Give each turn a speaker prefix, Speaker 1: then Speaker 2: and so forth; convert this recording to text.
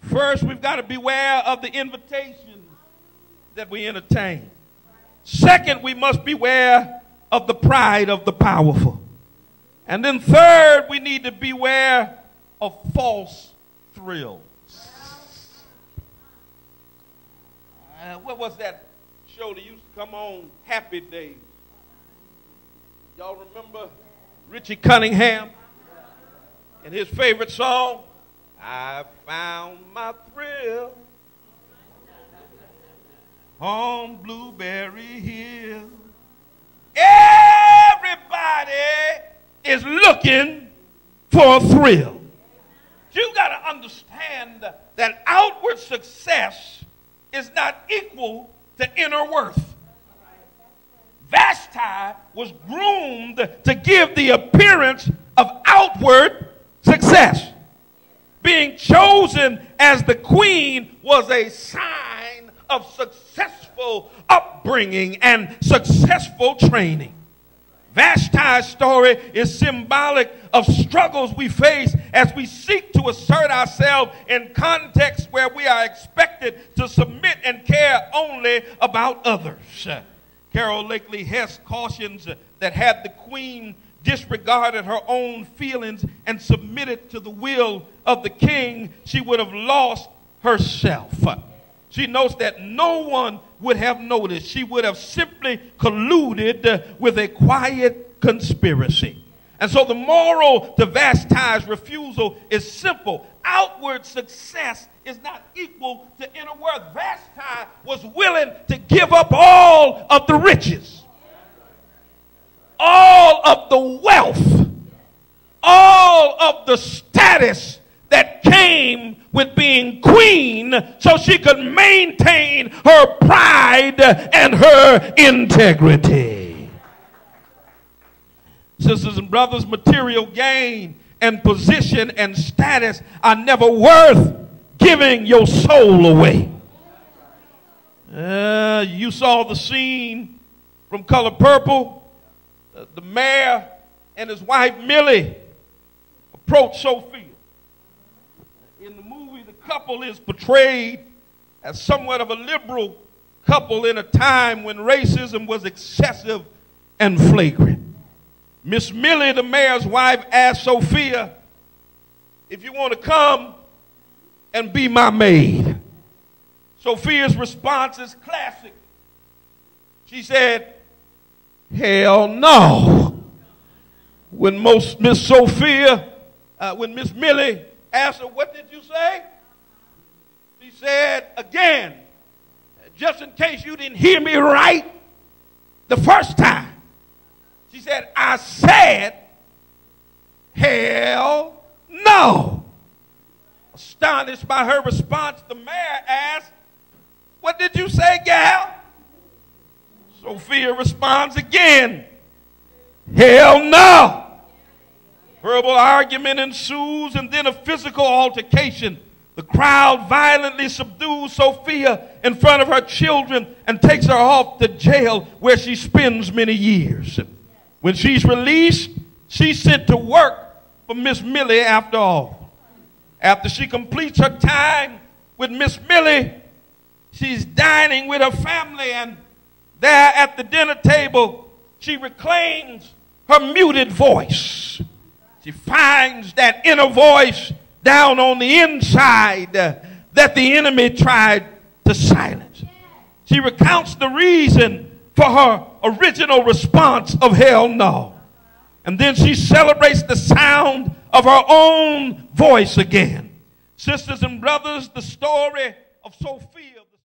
Speaker 1: First, we've got to beware of the invitations that we entertain. Second, we must beware of the pride of the powerful. And then third, we need to beware of false thrills. What was that show that used to come on, Happy Days? Y'all remember Richie Cunningham and his favorite song, I found my thrill on Blueberry Hill. Everybody is looking for a thrill. You got to understand that outward success is not equal to inner worth. Vashti was groomed to give the appearance of outward success. Being chosen as the queen was a sign of successful upbringing and successful training. Vashti's story is symbolic of struggles we face as we seek to assert ourselves in contexts where we are expected to submit and care only about others. Carol Lakely Hess cautions that had the queen disregarded her own feelings and submitted to the will of the king, she would have lost herself. She notes that no one would have noticed. She would have simply colluded with a quiet conspiracy. And so the moral to Vashti's refusal is simple. Outward success is not equal to inner worth. Vashti was willing to give up all of the riches, all of the wealth, all of the status that came with being queen so she could maintain her pride and her integrity. Sisters and brothers, material gain and position and status are never worth giving your soul away. You saw the scene from Color Purple. The mayor and his wife Millie approached Sophia. In the movie, the couple is portrayed as somewhat of a liberal couple in a time when racism was excessive and flagrant. Miss Millie, the mayor's wife, asked Sophia, if you want to come and be my maid. Sophia's response is classic. She said, hell no. When Miss Millie asked her, what did you say? She said, again, just in case you didn't hear me right the first time. She said, I said, hell no. Astonished by her response, the mayor asked, what did you say, gal? Sophia responds again, hell no. Verbal argument ensues and then a physical altercation. The crowd violently subdues Sophia in front of her children and takes her off to jail where she spends many years. When she's released, she's sent to work for Miss Millie after all. After she completes her time with Miss Millie, she's dining with her family, and there at the dinner table, she reclaims her muted voice. She finds that inner voice down on the inside that the enemy tried to silence. She recounts the reason for her original response of hell no. And then she celebrates the sound of her own voice again. Sisters and brothers, the story of Sophia.